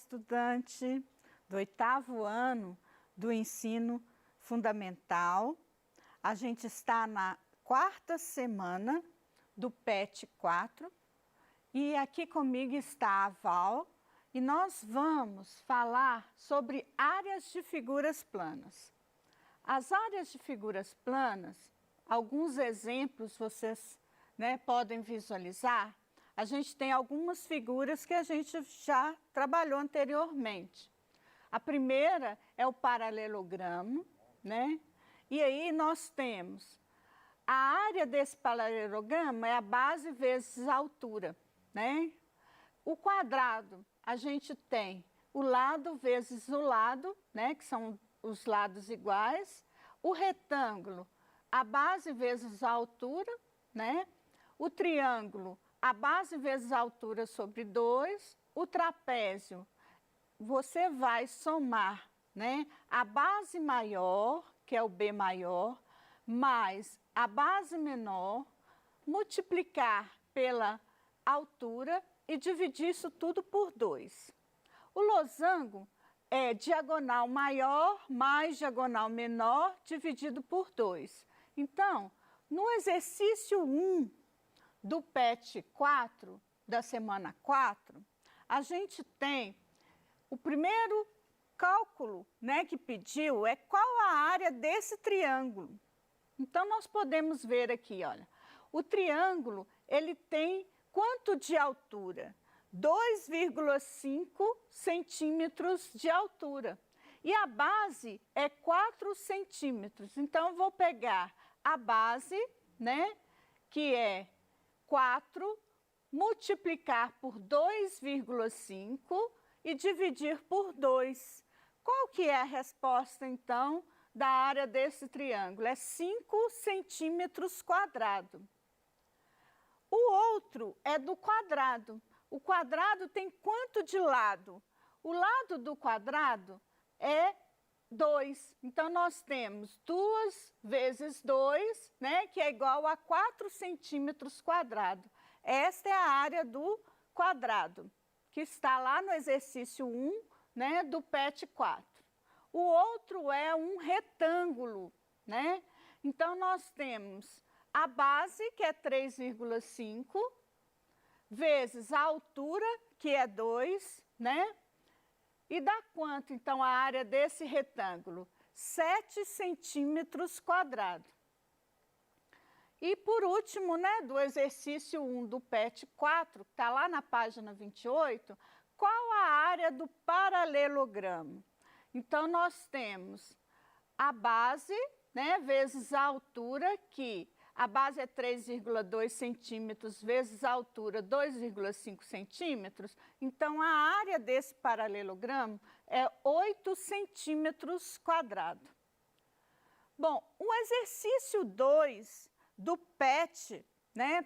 estudante do 8º ano do ensino fundamental. A gente está na 4ª semana do PET 4 e aqui comigo está a Val e nós vamos falar sobre áreas de figuras planas. As áreas de figuras planas, alguns exemplos vocês podem visualizar. A gente tem algumas figuras que a gente já trabalhou anteriormente. A primeira é o paralelogramo, E aí nós temos a área desse paralelogramo é a base vezes a altura, O quadrado, a gente tem o lado vezes o lado, que são os lados iguais. O retângulo, a base vezes a altura, O triângulo, a base vezes a altura sobre 2, o trapézio, você vai somar a base maior, que é o B maior, mais a base menor, multiplicar pela altura e dividir isso tudo por 2. O losango é diagonal maior mais diagonal menor dividido por 2. Então, no exercício 1, do PET 4, da semana 4, a gente tem o primeiro cálculo que pediu é qual a área desse triângulo. Então, nós podemos ver aqui, olha, o triângulo, ele tem quanto de altura? 2,5 centímetros de altura. E a base é 4 centímetros. Então, eu vou pegar a base, que é 4, multiplicar por 2,5 e dividir por 2. Qual que é a resposta, então, da área desse triângulo? É 5 centímetros quadrados. O outro é do quadrado. O quadrado tem quanto de lado? O lado do quadrado é 2. Então, nós temos 2 vezes 2, que é igual a 4 centímetros quadrados. Esta é a área do quadrado, que está lá no exercício 1, do PET 4. O outro é um retângulo, Então, nós temos a base, que é 3,5, vezes a altura, que é 2, E dá quanto, então, a área desse retângulo? 7 centímetros quadrados. E, por último, do exercício 1 do PET 4, que está lá na página 28, qual a área do paralelogramo? Então, nós temos a base, vezes a altura, que a base é 3,2 centímetros vezes a altura 2,5 centímetros. Então, a área desse paralelogramo é 8 centímetros quadrados. Bom, o exercício 2 do PET,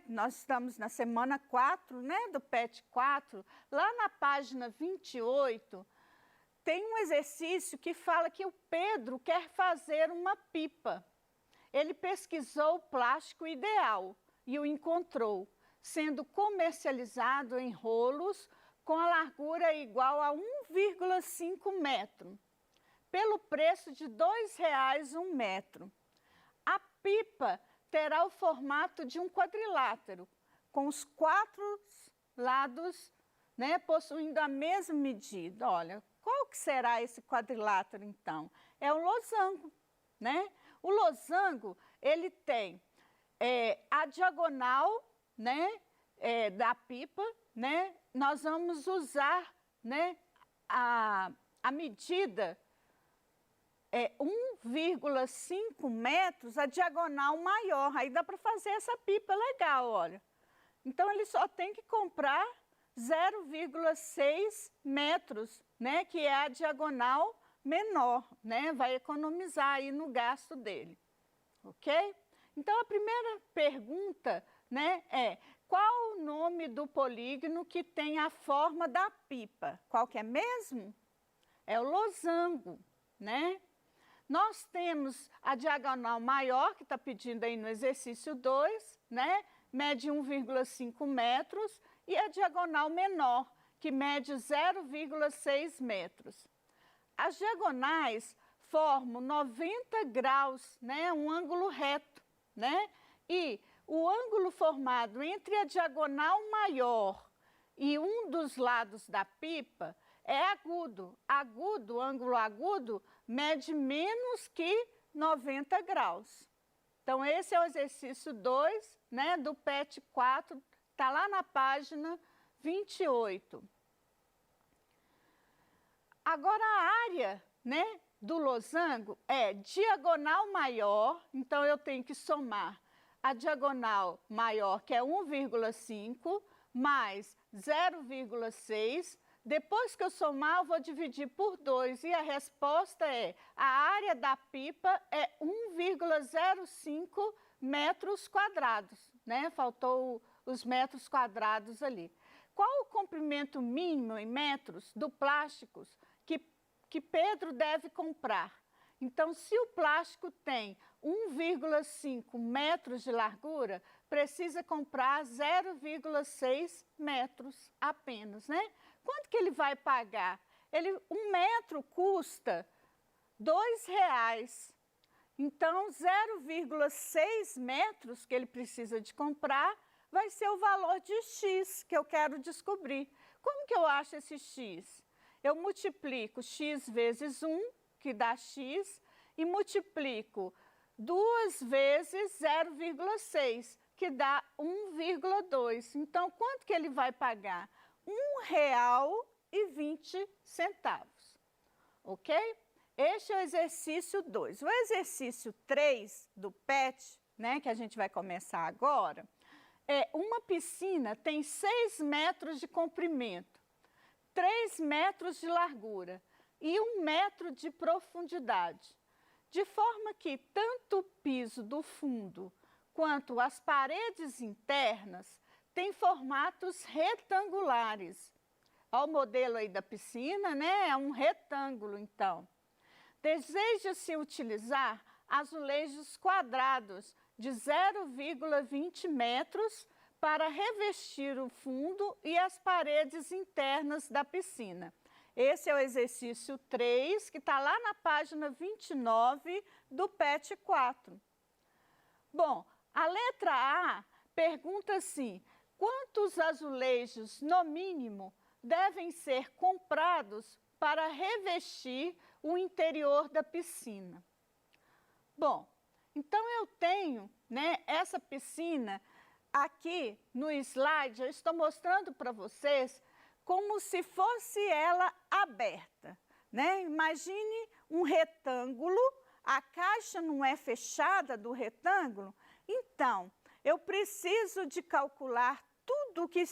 nós estamos na semana 4, do PET 4, lá na página 28, tem um exercício que fala que o Pedro quer fazer uma pipa. Ele pesquisou o plástico ideal e o encontrou, sendo comercializado em rolos com a largura igual a 1,5 metro, pelo preço de R$ 2,00 um metro. A pipa terá o formato de um quadrilátero, com os 4 lados possuindo a mesma medida. Olha, qual que será esse quadrilátero, então? É o losango, O losango, ele tem a diagonal, da pipa, Nós vamos usar, a medida 1,5 metros, a diagonal maior. Aí dá para fazer essa pipa legal, olha. Então, ele só tem que comprar 0,6 metros, que é a diagonal menor, Vai economizar aí no gasto dele, ok? Então, a primeira pergunta, é qual o nome do polígono que tem a forma da pipa? Qual que é mesmo? É o losango, Nós temos a diagonal maior, que está pedindo aí no exercício 2, mede 1,5 metros, e a diagonal menor, que mede 0,6 metros. As diagonais formam 90 graus, né, um ângulo reto, né? E o ângulo formado entre a diagonal maior e um dos lados da pipa é agudo. Agudo, ângulo agudo, mede menos que 90 graus. Então, esse é o exercício 2, né, do PET 4, está lá na página 28. Agora, a área, né, do losango é diagonal maior, então eu tenho que somar a diagonal maior, que é 1,5, mais 0,6. Depois que eu somar, eu vou dividir por 2, e a resposta é, a área da pipa é 1,05 metros quadrados, né? Faltou os metros quadrados ali. Qual o comprimento mínimo em metros do plástico que Pedro deve comprar? Então, se o plástico tem 1,5 metros de largura, precisa comprar 0,6 metros apenas, né? Quanto que ele vai pagar? Um metro custa R$2. Então, 0,6 metros que ele precisa de comprar vai ser o valor de X que eu quero descobrir. Como que eu acho esse X? Eu multiplico X vezes 1, que dá X, e multiplico 2 vezes 0,6, que dá 1,2. Então, quanto que ele vai pagar? R$1,20, ok? Este é o exercício 2. O exercício 3 do PET, né, que a gente vai começar agora, uma piscina tem 6 metros de comprimento, 3 metros de largura e 1 metro de profundidade, de forma que tanto o piso do fundo quanto as paredes internas têm formatos retangulares. Olha o modelo aí da piscina, né? É um retângulo, então. Deseja-se utilizar azulejos quadrados de 0,20 metros para revestir o fundo e as paredes internas da piscina. Esse é o exercício 3, que está lá na página 29 do PET 4. Bom, a letra A pergunta assim: quantos azulejos, no mínimo, devem ser comprados para revestir o interior da piscina? Bom, então eu tenho, né, essa piscina aqui no slide, eu estou mostrando para vocês como se fosse ela aberta, né? Imagine um retângulo, a caixa não é fechada do retângulo, então eu preciso de calcular tudo que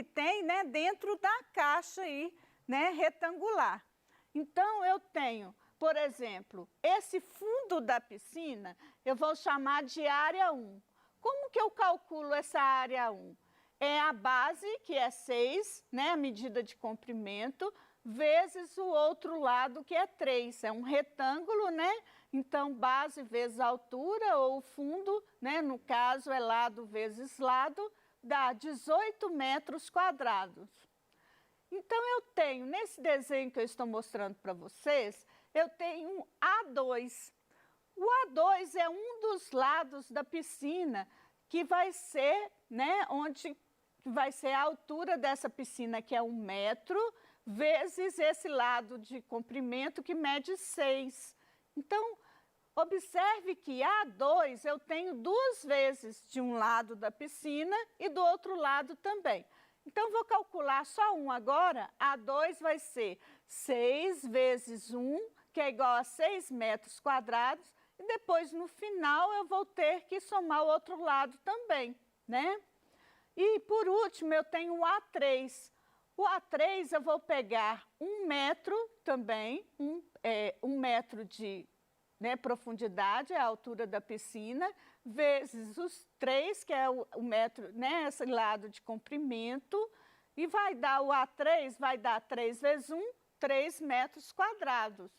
tem, né, dentro da caixa aí, né, retangular. Então, eu tenho, por exemplo, esse fundo da piscina, eu vou chamar de área 1. Como que eu calculo essa área 1? É a base, que é 6, né, a medida de comprimento, vezes o outro lado, que é 3. É um retângulo, né? Então, base vezes altura, ou fundo, né, no caso é lado vezes lado, dá 18 metros quadrados. Então, eu tenho, nesse desenho que eu estou mostrando para vocês, eu tenho um A2. O A2 é um dos lados da piscina que vai ser, né, onde vai ser a altura dessa piscina, que é 1 metro, vezes esse lado de comprimento que mede 6. Então, observe que A2 eu tenho 2 vezes de um lado da piscina e do outro lado também. Então, vou calcular só um agora. A2 vai ser 6 vezes 1, que é igual a 6 metros quadrados. E depois, no final, eu vou ter que somar o outro lado também, né? E, por último, eu tenho o A3. O A3 eu vou pegar 1 metro também, 1 metro de, né, profundidade, é a altura da piscina, vezes os 3, que é o metro, né, esse lado de comprimento, e vai dar o A3, vai dar 3 vezes 1, 3 metros quadrados.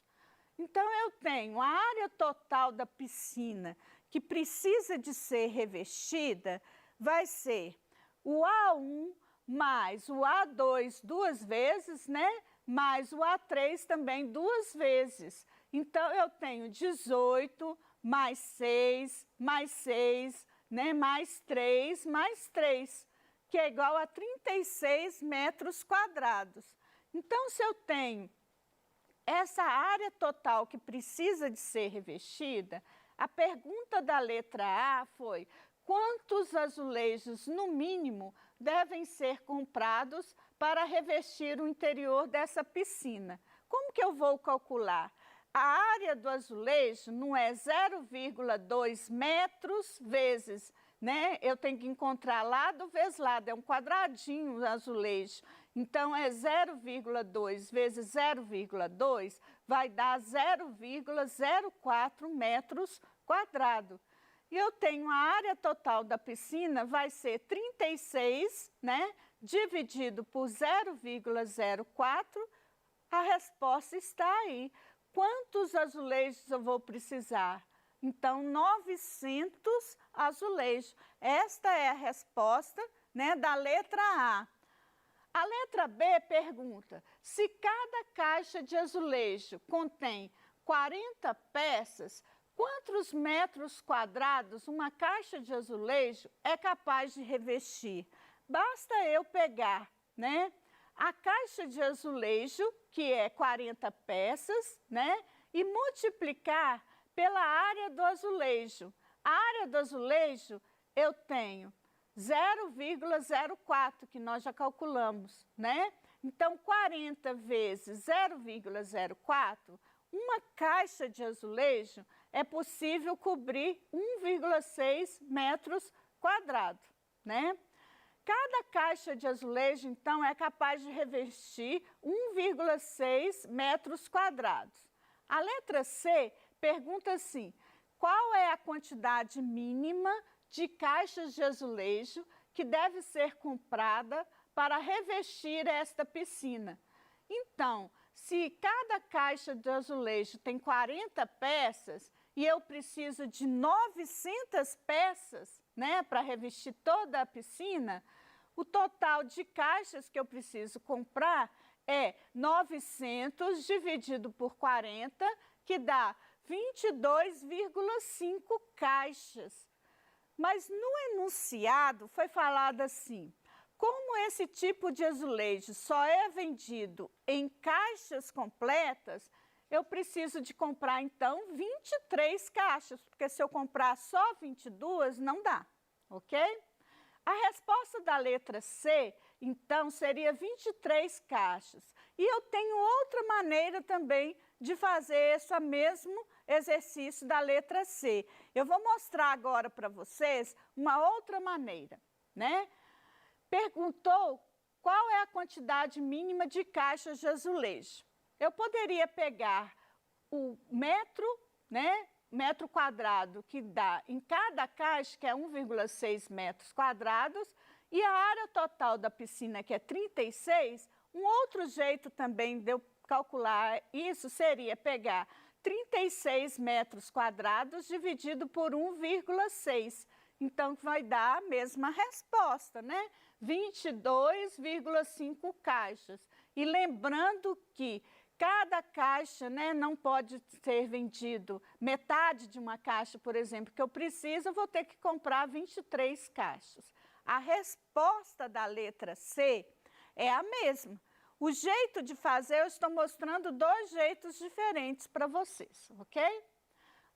Então, eu tenho a área total da piscina que precisa de ser revestida, vai ser o A1 mais o A2 duas vezes, né? Mais o A3 também duas vezes. Então, eu tenho 18 mais 6, né? Mais 3, que é igual a 36 metros quadrados. Então, se eu tenho essa área total que precisa de ser revestida, a pergunta da letra A foi: quantos azulejos, no mínimo, devem ser comprados para revestir o interior dessa piscina? Como que eu vou calcular? A área do azulejo não é 0,2 metros vezes, né? Eu tenho que encontrar lado vezes lado, é um quadradinho o azulejo. Então, é 0,2 vezes 0,2 vai dar 0,04 metros quadrados. E eu tenho a área total da piscina, vai ser 36, né? Dividido por 0,04, a resposta está aí. Quantos azulejos eu vou precisar? Então, 900 azulejos. Esta é a resposta, né, da letra A. A letra B pergunta: se cada caixa de azulejo contém 40 peças, quantos metros quadrados uma caixa de azulejo é capaz de revestir? Basta eu pegar, né, a caixa de azulejo, que é 40 peças, né, e multiplicar pela área do azulejo. A área do azulejo eu tenho 0,04, que nós já calculamos, né? Então, 40 vezes 0,04, uma caixa de azulejo é possível cobrir 1,6 metros quadrados, né? Cada caixa de azulejo, então, é capaz de revestir 1,6 metros quadrados. A letra C pergunta assim: qual é a quantidade mínima de caixas de azulejo que deve ser comprada para revestir esta piscina? Então, se cada caixa de azulejo tem 40 peças e eu preciso de 900 peças, né, para revestir toda a piscina, o total de caixas que eu preciso comprar é 900 dividido por 40, que dá 22,5 caixas. Mas no enunciado foi falado assim: como esse tipo de azulejo só é vendido em caixas completas, eu preciso de comprar, então, 23 caixas, porque se eu comprar só 22, não dá, ok? A resposta da letra C, então, seria 23 caixas. E eu tenho outra maneira também de fazer esse mesmo exercício da letra C. Eu vou mostrar agora para vocês uma outra maneira, né? Perguntou qual é a quantidade mínima de caixas de azulejo. Eu poderia pegar o metro, né, metro quadrado que dá em cada caixa, que é 1,6 metros quadrados, e a área total da piscina, que é 36, um outro jeito também de eu calcular isso seria pegar 36 metros quadrados dividido por 1,6. Então, vai dar a mesma resposta, né? 22,5 caixas. E lembrando que cada caixa, né, não pode ser vendido metade de uma caixa, por exemplo, que eu preciso, eu vou ter que comprar 23 caixas. A resposta da letra C é a mesma. O jeito de fazer, eu estou mostrando dois jeitos diferentes para vocês, ok?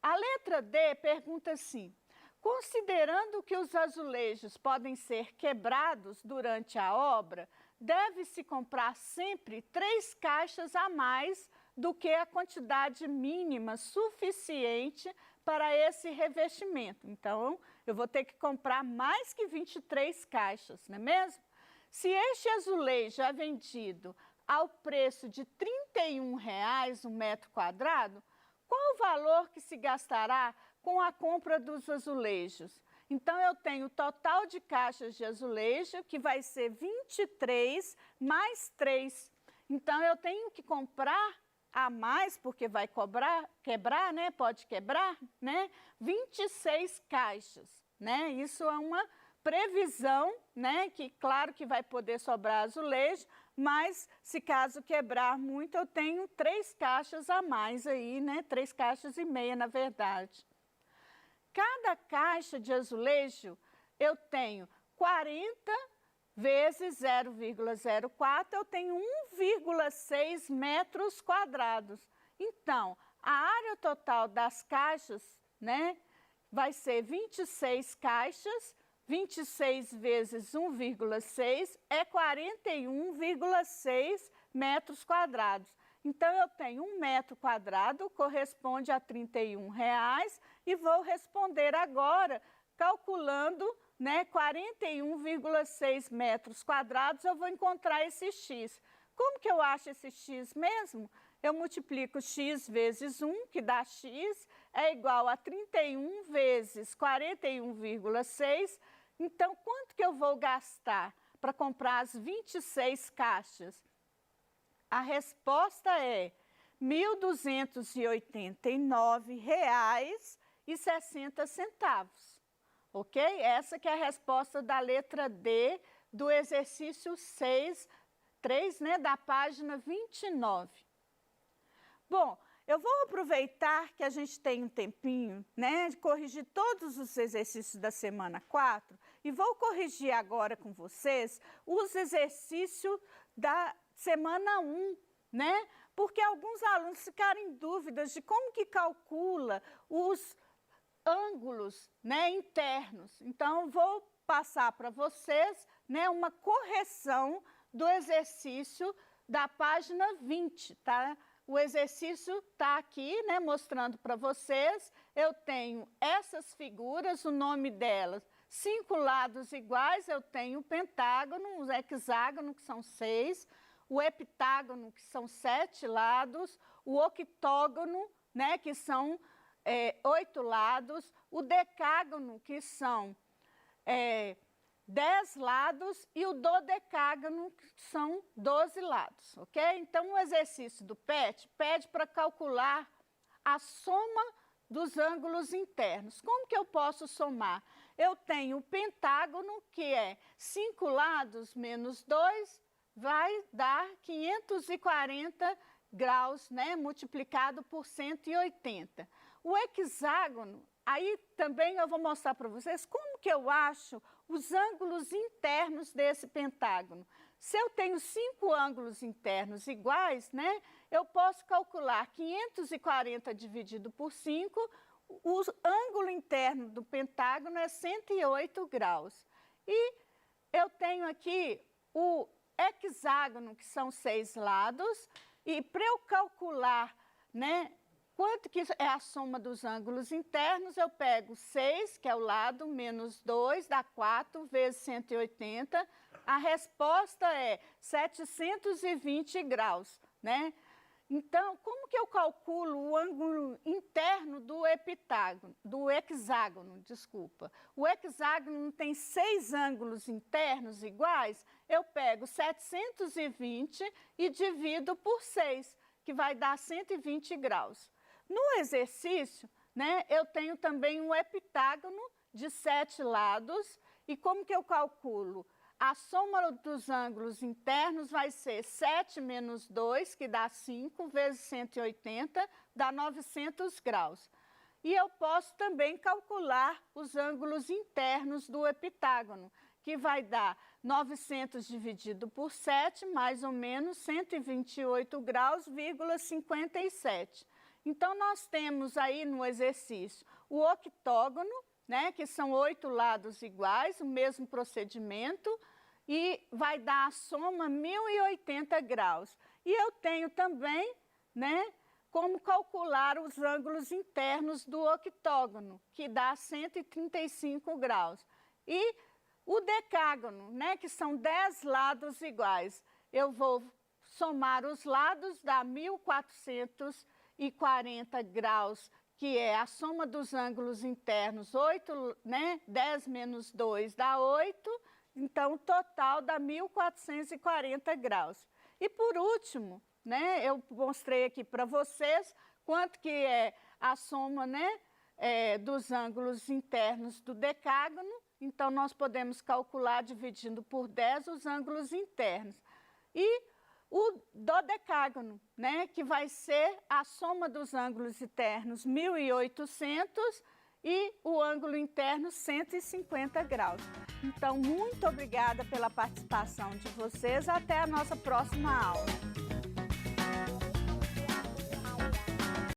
A letra D pergunta assim: considerando que os azulejos podem ser quebrados durante a obra, deve-se comprar sempre 3 caixas a mais do que a quantidade mínima suficiente para esse revestimento. Então, eu vou ter que comprar mais que 23 caixas, não é mesmo? Se este azulejo é vendido ao preço de R$ 31,00 um metro quadrado, qual o valor que se gastará com a compra dos azulejos? Então, eu tenho o total de caixas de azulejo, que vai ser 23 mais 3. Então, eu tenho que comprar a mais, porque vai quebrar, né? Pode quebrar, né? 26 caixas, né? Isso é uma previsão, né, que claro que vai poder sobrar azulejo, mas se caso quebrar muito, eu tenho 3 caixas a mais aí, né, 3 caixas e meia, na verdade. Cada caixa de azulejo, eu tenho 40 vezes 0,04, eu tenho 1,6 metros quadrados. Então, a área total das caixas, né, vai ser 26 caixas, 26 vezes 1,6 é 41,6 metros quadrados. Então, eu tenho 1 metro quadrado, corresponde a R$ 31, e vou responder agora, calculando, né, 41,6 metros quadrados, eu vou encontrar esse x. Como que eu acho esse x mesmo? Eu multiplico x vezes 1, que dá x, é igual a 31 vezes 41,6. Então, quanto que eu vou gastar para comprar as 26 caixas? A resposta é R$ 1.289,60. Ok? Essa que é a resposta da letra D do exercício 6.3, né, da página 29. Bom, eu vou aproveitar que a gente tem um tempinho, né, de corrigir todos os exercícios da semana 4 e vou corrigir agora com vocês os exercícios da semana 1, né? Porque alguns alunos ficaram em dúvidas de como que calcula os ângulos, né, internos. Então, vou passar para vocês, né, uma correção do exercício da página 20, tá? O exercício está aqui, né, mostrando para vocês. Eu tenho essas figuras, o nome delas, 5 lados iguais, eu tenho o pentágono, o hexágono, que são 6, o heptágono, que são 7 lados, o octógono, né, que são 8 lados, o decágono, que são 10 lados, e o dodecágono, que são 12 lados, ok? Então, o exercício do PET pede para calcular a soma dos ângulos internos. Como que eu posso somar? Eu tenho o pentágono, que é 5 lados menos 2, vai dar 540 graus, né, multiplicado por 180. O hexágono, aí também eu vou mostrar para vocês como que eu acho os ângulos internos desse pentágono. Se eu tenho 5 ângulos internos iguais, né, eu posso calcular 540 dividido por 5, o ângulo interno do pentágono é 108 graus. E eu tenho aqui o hexágono, que são 6 lados, e para eu calcular, né, quanto que é a soma dos ângulos internos, eu pego 6, que é o lado, menos 2, dá 4, vezes 180. A resposta é 720 graus, né? Então, como que eu calculo o ângulo interno do hexágono, desculpa. O hexágono tem 6 ângulos internos iguais, eu pego 720 e divido por 6, que vai dar 120 graus. No exercício, né, eu tenho também um heptágono de 7 lados, e como que eu calculo? A soma dos ângulos internos vai ser 7 menos 2, que dá 5, vezes 180, dá 900 graus. E eu posso também calcular os ângulos internos do heptágono, que vai dar 900 dividido por 7, mais ou menos 128 graus, 57. Então, nós temos aí no exercício o octógono, né, que são 8 lados iguais, o mesmo procedimento, e vai dar a soma 1080 graus. E eu tenho também, né, como calcular os ângulos internos do octógono, que dá 135 graus. E o decágono, né, que são 10 lados iguais, eu vou somar os lados, dá 1440 graus, que é a soma dos ângulos internos, 8, né, 10 menos 2 dá 8, então o total dá 1440 graus. E por último, né, eu mostrei aqui para vocês quanto que é a soma, né, dos ângulos internos do decágono, então nós podemos calcular dividindo por 10 os ângulos internos. E o dodecágono, né, que vai ser a soma dos ângulos internos 1.800 e o ângulo interno 150 graus. Então, muito obrigada pela participação de vocês. Até a nossa próxima aula.